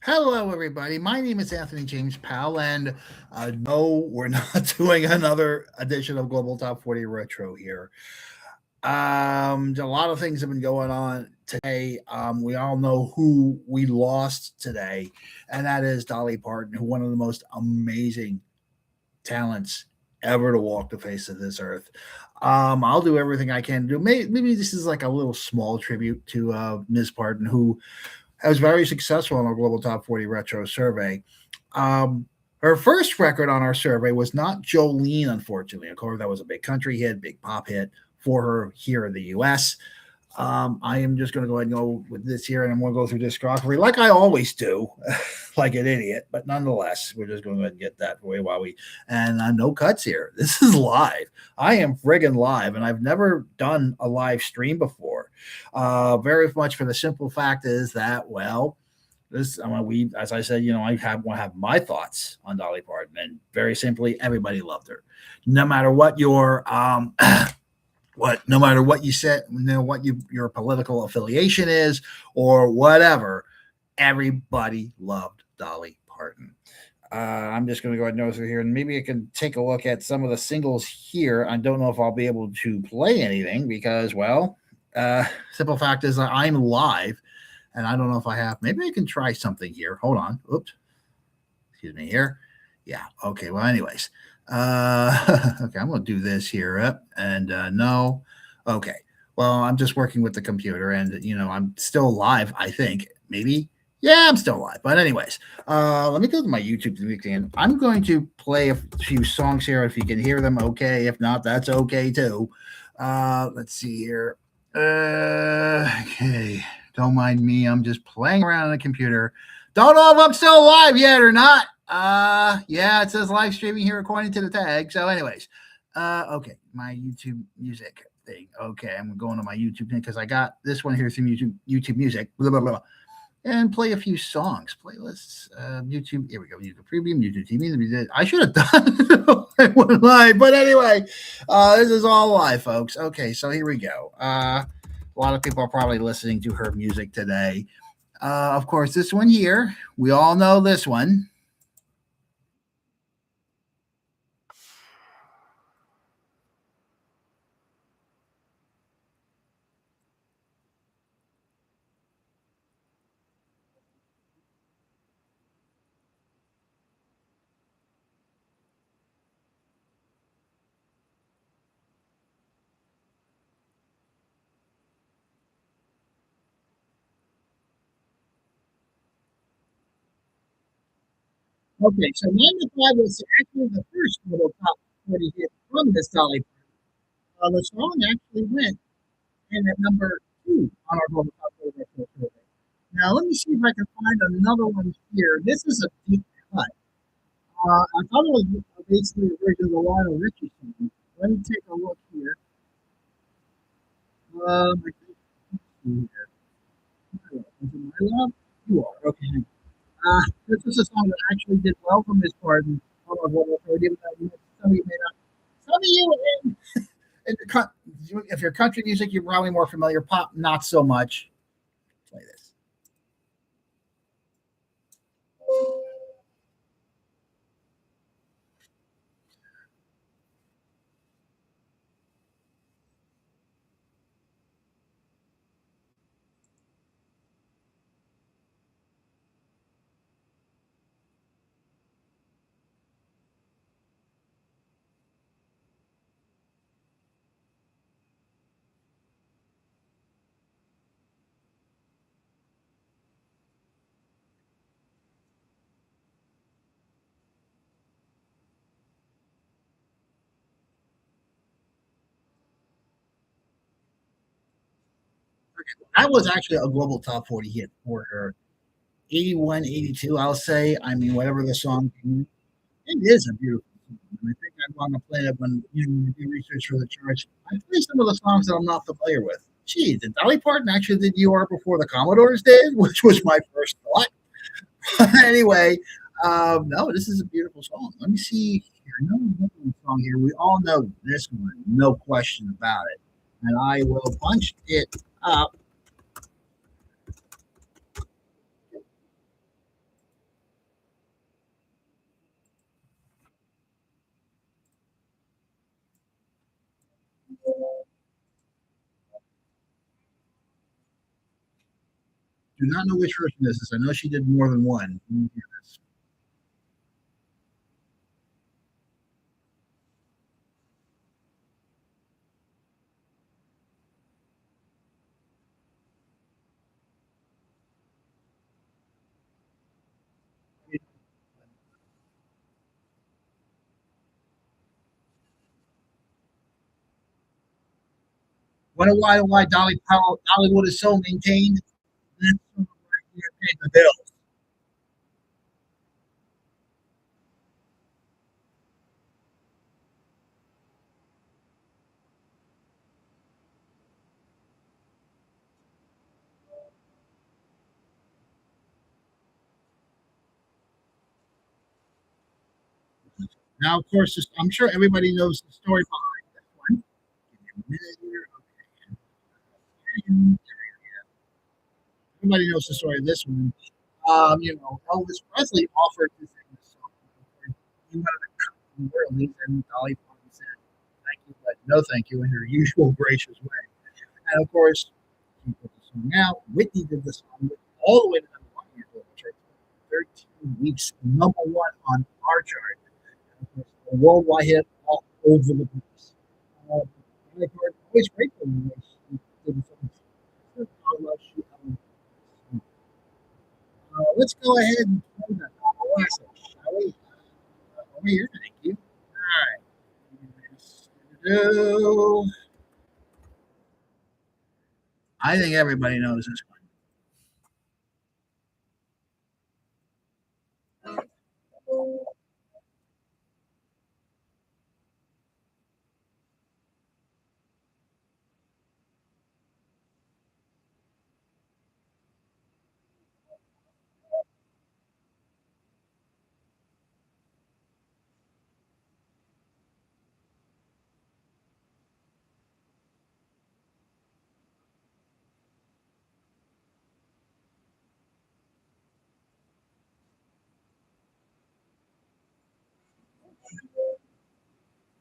Hello, everybody. My name is Anthony James Powell, and no, we're not doing another edition of Global Top 40 Retro here. A lot of things have been going on today. We all know who we lost today, and that is Dolly Parton, who one of the most amazing talents ever to walk the face of this earth. I'll do everything I can to do. Maybe this is like a little small tribute to Ms. Parton, who was very successful in our Global Top 40 Retro survey. Her first record on our survey was not Jolene, unfortunately. Of course, that was a big country hit, big pop hit for her here in the U.S. I am just going to go ahead and go with this here, and I'm going to go through discography like I always do, like an idiot. But nonetheless, we're just going to go ahead and get that for you while we and no cuts here. This is live. I am friggin' live, and I've never done a live stream before. Very much for the simple fact is that this we as I said, I want to have my thoughts on Dolly Parton, and very simply, everybody loved her, no matter what your no matter what you said, what your political affiliation is or whatever, everybody loved Dolly Parton. I'm just going to go ahead and go through here, and maybe I can take a look at some of the singles here. I don't know if I'll be able to play anything because, simple fact is that I'm live, and I don't know if I have. Maybe I can try something here. Hold on. Oops. Excuse me here. Yeah. Okay. Well, anyways. Okay, I'm going to do this here. And no. Okay. Well, I'm just working with the computer, and I'm still live. I think maybe. Yeah, I'm still live. But anyways, let me go to my YouTube again. I'm going to play a few songs here. If you can hear them, okay. If not, that's okay too. Let's see here. Okay. Don't mind me. I'm just playing around on the computer. Don't know if I'm still live yet or not. Yeah, it says live streaming here according to the tag. So, anyways, okay, my YouTube music thing. Okay, I'm going to my YouTube thing because I got this one here from YouTube Music. Blah blah blah. And play a few songs, playlists, YouTube. Here we go. YouTube Premium, YouTube TV. I should have done it went live, but anyway, this is all live, folks. Okay, so here we go. A lot of people are probably listening to her music today. Of course, this one here, we all know this one. Okay, so 95 was actually the first little top 40 hit from this Dolly. The song actually went in at number two on our global top 40 retro survey. Now, let me see if I can find another one here. This is a deep cut. I thought it was basically a version of the Lionel Richie song. Let me take a look here. I think here. Is it My Love? You are. Okay. This is a song that actually did well from Miss Pardon. On our global radio. Some of you may not. Some of you, if you're country music, you're probably more familiar. Pop, not so much. Play this. That was actually a global top 40 hit for her. 81, 82, I'll say. I mean, whatever the song, it is a beautiful song. And I think I'm going to play it when you do research for the church. I play some of the songs that I'm not familiar with. Gee, did Dolly Parton actually did You Are before the Commodores did? Which was my first thought. Anyway, no, this is a beautiful song. Let me see here. Another song here. We all know this one, no question about it. And I will punch it up. do not know which version this is. I know she did more than one. Wonder why Dolly Powell Dollywood is so maintained. That's the bill. Now, of course, I'm sure everybody knows the story behind this one. Give me a minute here. Okay. Everybody knows the story of this one. Elvis Presley offered to sing this song. He wanted to cut from royalties, and Dolly Parton said, "Thank you, but no thank you," in her usual gracious way. And of course, he put the song out. Whitney did the song all the way to number one here, 13 weeks, number one on our chart. And of course, a worldwide hit all over the place. And of course, always grateful when she did the song. How much she let's go ahead and play the classic, shall we? Over here, thank you. All right. I think everybody knows this one.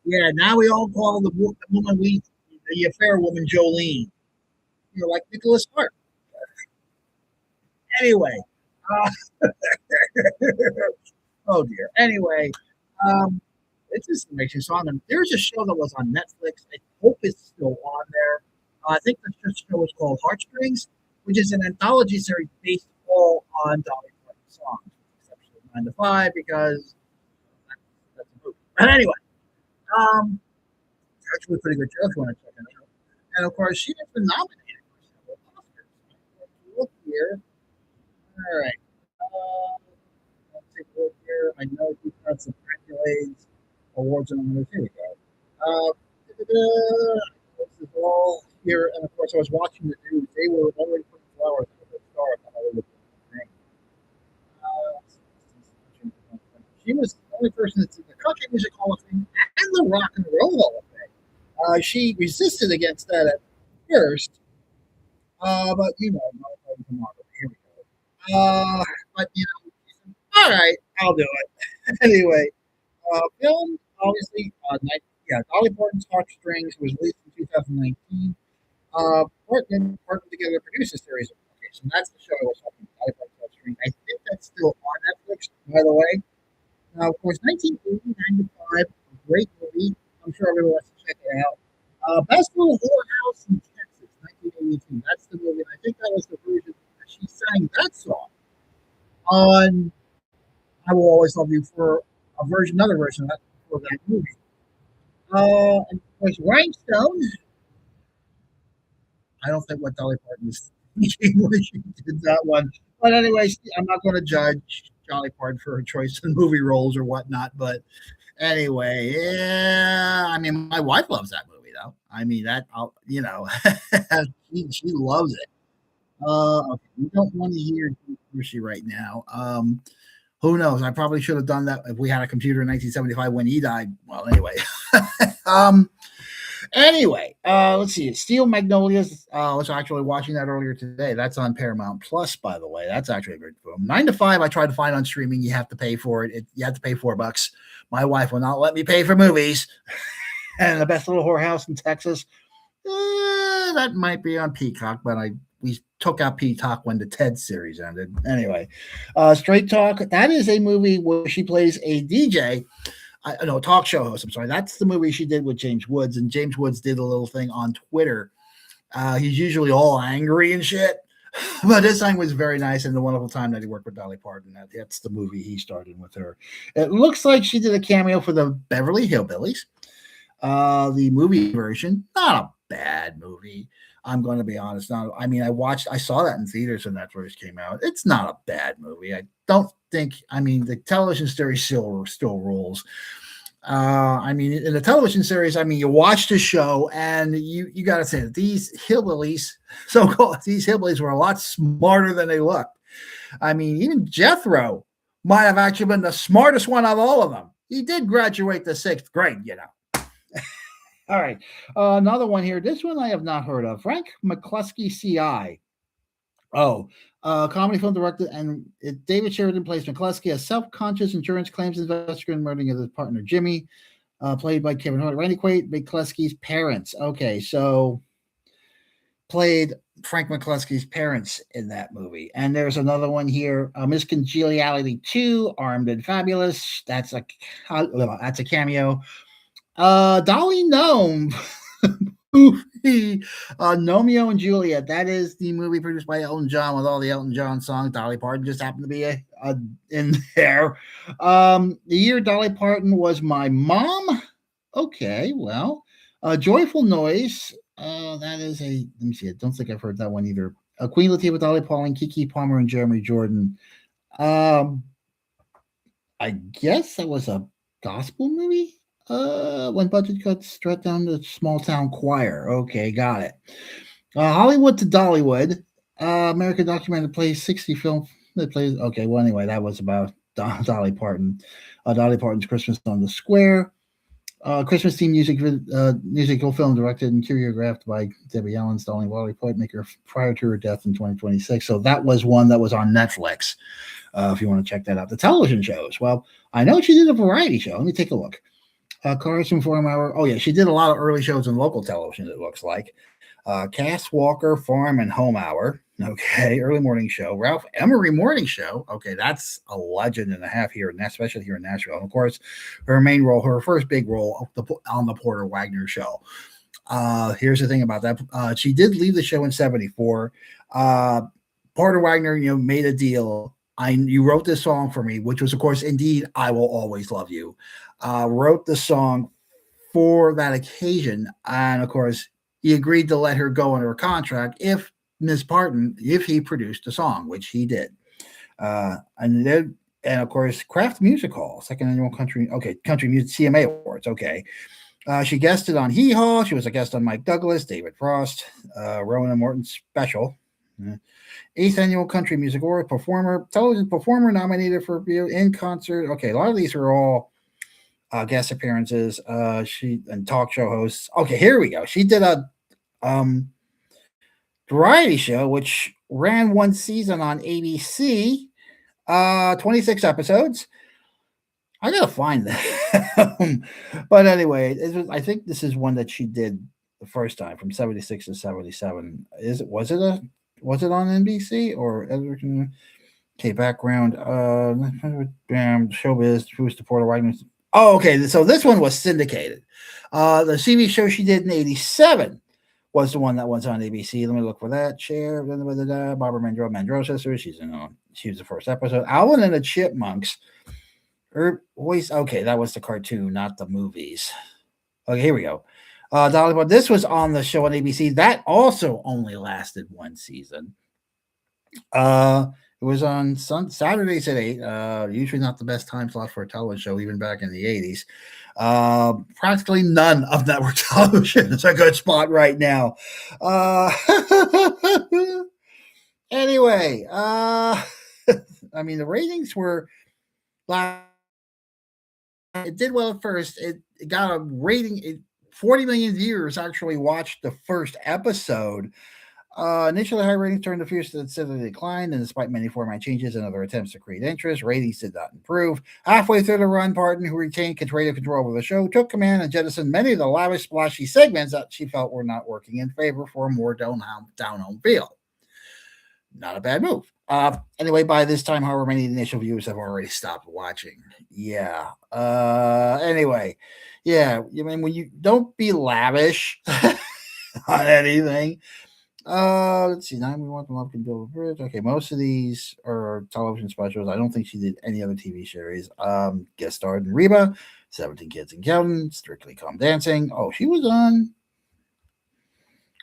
Yeah, now we all call the woman the affair woman Jolene. Like Nicholas Sparks. Anyway, uh, oh dear. Anyway, um, it's just makes you song. And there's a show that was on Netflix. I hope it's still on there. I think the show is called Heartstrings, which is an anthology series based all on Dolly Parton songs, except for 9 to 5 because that's a movie. But anyway, um, it's actually a pretty good show if you want to check it out. And of course, she has been nominated for several Oscars. Look here. All right. Let's take a look here. I know she's got some accolades, awards, and honors. Here we go. This is all here. And of course, I was watching the news. They were already putting flowers on the star of the Hollywood thing. She was the only person that's in the Country Music Hall of Fame and the Rock and Roll Hall of Fame. She resisted against that at first, but tomorrow. Here we go. But all right, I'll do it. Anyway, film obviously, Dolly Parton's Heartstrings was released in 2019. Parton together produced a series of okay, so that's the show I was talking about. Dolly Parton's Heartstrings. I think that's still on Netflix, by the way. Now, of course, 1980, 95, a great movie. I'm sure everyone wants to check it out. Best Little Whorehouse in Texas, 1982. That's the movie. I think that was the version that she sang that song on I Will Always Love You for another version of that for that movie. And of course, Rhinestone. I don't think what Dolly Parton was thinking when she did that one. But anyway, I'm not going to judge Dolly Parton for her choice in movie roles or whatnot. But anyway, yeah, I mean, my wife loves that movie though. I mean, she loves it. Okay, we don't want to hear Hershey right now. Who knows? I probably should have done that if we had a computer in 1975 when he died. Well, anyway. um, let's see. Steel Magnolias. I was actually watching that earlier today. That's on Paramount Plus, by the way. That's actually a great film. 9 to 5. I tried to find on streaming. You have to pay for it. You have to pay $4. My wife will not let me pay for movies. And the Best Little Whorehouse in Texas. That might be on Peacock, but I we took out Pete Talk when the Ted series ended. Anyway, Straight Talk. That is a movie where she plays a DJ. No, talk show host. I'm sorry. That's the movie she did with James Woods, and James Woods did a little thing on Twitter. He's usually all angry and shit, but this time was very nice and the wonderful time that he worked with Dolly Parton. That's the movie he started with her. It looks like she did a cameo for the Beverly Hillbillies. The movie version, not a bad movie. I'm going to be honest. I saw that in theaters when that first came out. It's not a bad movie. I don't think. The television series still rules. In the television series, you watch the show and you got to say that these hillbillies, these hillbillies were a lot smarter than they looked. Even Jethro might have actually been the smartest one of all of them. He did graduate the 6th grade, All right. Another one here. This one I have not heard of. Frank McCluskey, CI. Comedy film director, and David Sheridan plays McCluskey, a self-conscious insurance claims investigator in murdering of his partner Jimmy, played by Kevin Hart. Randy Quaid, McCluskey's parents. Okay, so played Frank McCluskey's parents in that movie. And there's another one here, Miss Congeniality 2, Armed and Fabulous. That's a cameo. Dolly Gnome. Romeo and Juliet. That is the movie produced by Elton John with all the Elton John songs. Dolly Parton just happened to be in there. The year Dolly Parton was my mom. Okay, well, Joyful Noise. That is let me see. I don't think I've heard that one either. Queen Latifah, Dolly Parton, Kiki Palmer, and Jeremy Jordan. I guess that was a gospel movie. When budget cuts, straight down the small town choir. Okay, got it. Hollywood to Dollywood. American documentary plays 60 film that plays. Okay, well anyway, that was about Dolly Parton. Dolly Parton's Christmas on the Square. Christmas theme musical film directed and choreographed by Debbie Allen, starring Dolly Parton prior to her death in 2026. So that was one that was on Netflix. If you want to check that out, the television shows. Well, I know she did a variety show. Let me take a look. Cars from Farm Hour. Oh, yeah. She did a lot of early shows in local television, it looks like. Cass Walker, Farm and Home Hour. Okay. Early morning show. Ralph Emery morning show. Okay. That's a legend and a half here, especially here in Nashville. And of course, her first big role on the Porter Wagner show. Here's the thing about that. She did leave the show in 1974. Porter Wagner, made a deal. You wrote this song for me, which was, of course, Indeed, I Will Always Love You. Wrote the song for that occasion. And, of course, he agreed to let her go under a contract if he produced the song, which he did. And of course, Kraft Music Hall, second annual country music CMA Awards. Okay. She guested on Hee Haw. She was a guest on Mike Douglas, David Frost, Rowan Morton Special. 8th Annual Country Music Award television performer nominated for review in concert. Okay, a lot of these are all guest appearances. And talk show hosts. Okay, here we go. She did a variety show which ran one season on ABC, 26 episodes. I gotta find that. But anyway, I think this is one that she did the first time from 76 to 77. Was it on NBC or okay, background showbiz, who's the Porter Wagner? Oh, okay. So this one was syndicated. The TV show she did in 87 was the one that was on ABC. Let me look for that. Cher, Barbara Mandrell sister. She was the first episode. Alvin and the Chipmunks. Her voice. Okay, that was the cartoon, not the movies. Okay, here we go. Dolly Parton. This was on the show on ABC. That also only lasted one season. It was on Saturdays at 8. Usually not the best time slot for a television show, even back in the 80s. Practically none of network television is a good spot right now. Anyway, the ratings were. It did well at first. It got a rating. 40 million viewers actually watched the first episode. Initially, high ratings turned to fierce and steadily declined, and despite many format changes and other attempts to create interest, ratings did not improve. Halfway through the run, Parton, who retained creative control over the show, took command and jettisoned many of the lavish, splashy segments that she felt were not working in favor for a more down-home feel. Not a bad move. Anyway, by this time, however many initial viewers have already stopped watching. Yeah. Anyway, yeah. I mean, when you don't be lavish on anything. Let's see. 911 Love Can Build a Bridge. Okay, most of these are television specials. I don't think she did any other TV series. Guest starred in Reba, 17 Kids and Counting, Strictly Come Dancing. Oh, she was on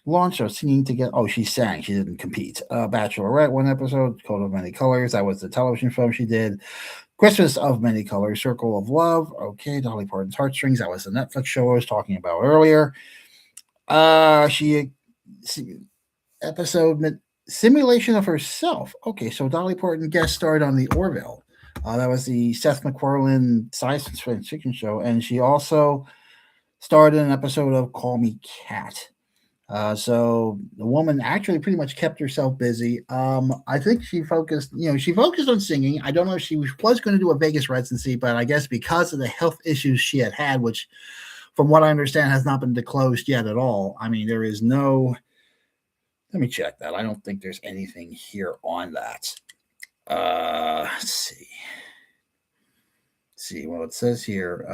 launch or singing together. Oh, she sang. She didn't compete. Bachelorette, one episode. Coat of Many Colors. That was the television film she did. Christmas of Many Colors. Circle of Love. Okay, Dolly Parton's Heartstrings. That was the Netflix show I was talking about earlier. She episode Simulation of Herself. Okay, so Dolly Parton guest starred on the Orville. That was the Seth MacFarlane science fiction show, and she also starred in an episode of Call Me Cat. So the woman actually pretty much kept herself busy. I think she focused on singing. I don't know if she was going to do a Vegas residency, but I guess because of the health issues she had, which from what I understand has not been disclosed yet at all. I mean, there is no. Let me check that. I don't think there's anything here on that. Let's see. Well, it says here,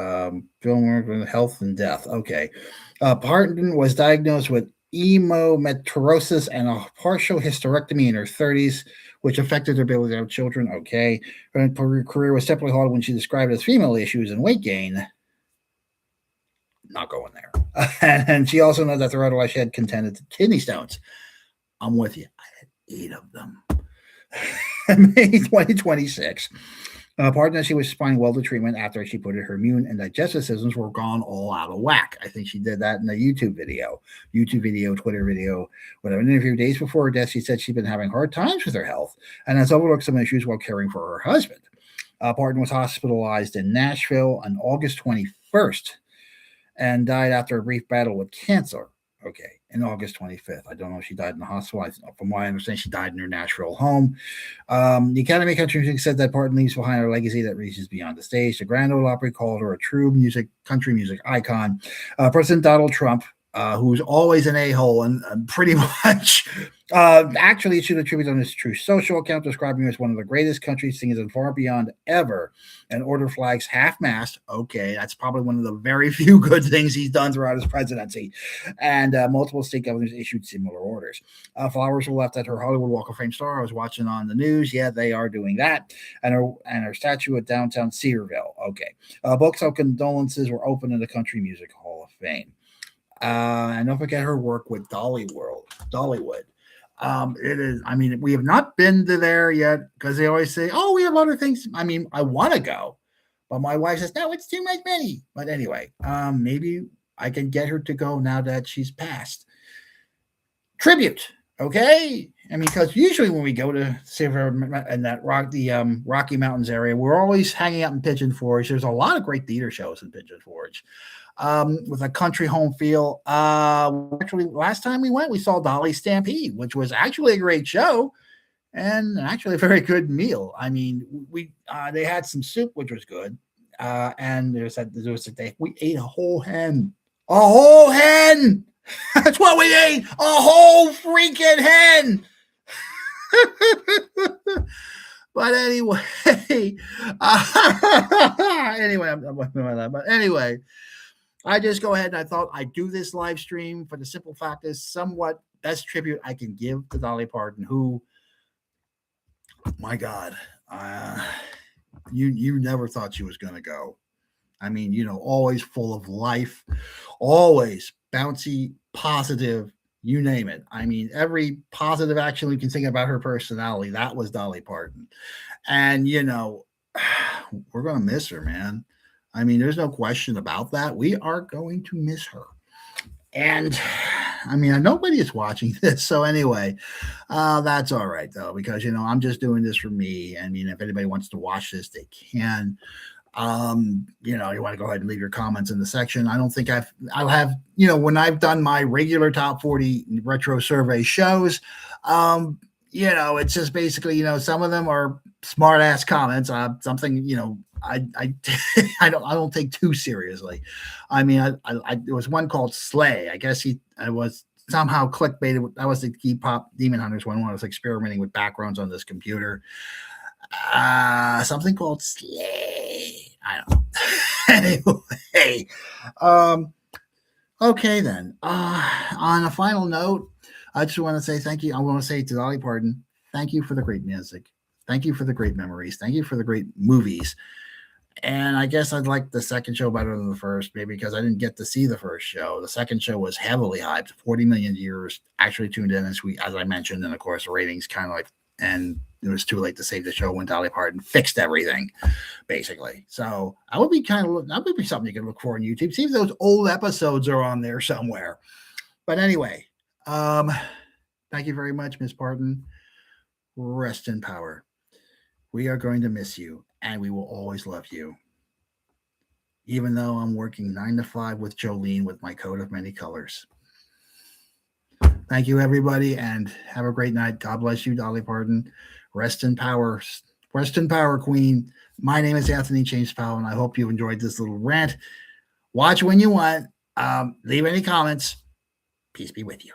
film health and death. Okay. Parton was diagnosed with hemometrosis and a partial hysterectomy in her 30s, which affected her ability to have children. Okay. Her career was separately halted when she described as female issues and weight gain. Not going there. And she also knows that throughout her life she had contended kidney stones. I'm with you. I had 8 of them. May 2026. Pardon that she was responding well to treatment after she put it, her immune and digestive systems were gone all out of whack. I think she did that in a YouTube video, Twitter video, whatever. In an interview days before her death, she said she'd been having hard times with her health and has overlooked some issues while caring for her husband. Parton was hospitalized in Nashville on August 21st and died after a brief battle with cancer. Okay, in August 25th. I don't know if she died in the hospital. From what I understand, she died in her Nashville home. The Academy of Country Music said that Parton leaves behind a legacy that reaches beyond the stage. The Grand Ole Opry called her a true country music icon. President Donald Trump, who's always an a-hole and pretty much actually issued a tribute on his True Social account, describing her as one of the greatest country singers and far beyond ever, and ordered flags half-mast. Okay, that's probably one of the very few good things he's done throughout his presidency. And multiple state governors issued similar orders. Flowers were left at her Hollywood Walk of Fame star. I was watching on the news. Yeah, they are doing that. And her statue at downtown Cedarville. Okay. Books of condolences were opened in the Country Music Hall of Fame. And don't forget her work with Dollywood. It is, I mean, we have not been to there yet because they always say, oh, we have other things. I mean, I want to go, but my wife says, no, it's too much money. But anyway, maybe I can get her to go now that she's passed. Tribute. Okay. I mean, because usually when we go to Silver and that Rocky Mountains area, we're always hanging out in Pigeon Forge. There's a lot of great theater shows in Pigeon Forge. With a country home feel. Actually, last time we went, we saw Dolly Stampede, which was actually a great show and actually a very good meal. I mean, they had some soup, which was good, and there was a day we ate a whole hen. That's what we ate, a whole freaking hen. But anyway, But anyway. I just go ahead and I thought I'd do this live stream for the simple fact is somewhat best tribute I can give to Dolly Parton, who, my God, you never thought she was going to go. I mean, always full of life, always bouncy, positive, you name it. I mean, every positive action we can think about her personality, that was Dolly Parton. And, we're going to miss her, man. I mean, there's no question about that. We are going to miss her. And I mean, nobody is watching this. So anyway, that's all right, though, because, I'm just doing this for me. I mean, if anybody wants to watch this, they can. You want to go ahead and leave your comments in the section. I don't think I'll have, when I've done my regular top 40 retro survey shows, it's just basically, some of them are smart ass comments. Something, I don't take too seriously. I mean, there was one called Slay. I guess I was somehow clickbaited. That was the Key Pop Demon Hunters one when I was experimenting with backgrounds on this computer. Something called Slay. I don't know. Anyway, okay then. On a final note, I just want to say thank you. I want to say to Dolly Parton, thank you for the great music. Thank you for the great memories. Thank you for the great movies. And I guess I'd like the second show better than the first, maybe because I didn't get to see the first show. The second show was heavily hyped. 40 million viewers actually tuned in as I mentioned, and of course the ratings kind of like, and it was too late to save the show when Dolly Parton fixed everything, basically. So that would be something you can look for on YouTube. See if those old episodes are on there somewhere. But anyway, thank you very much, Miss Parton. Rest in power. We are going to miss you, and we will always love you. Even though I'm working 9 to 5 with Jolene with my coat of many colors. Thank you, everybody, and have a great night. God bless you, Dolly Parton. Rest in power. Rest in power, Queen. My name is Anthony James Powell, and I hope you enjoyed this little rant. Watch when you want. Leave any comments. Peace be with you.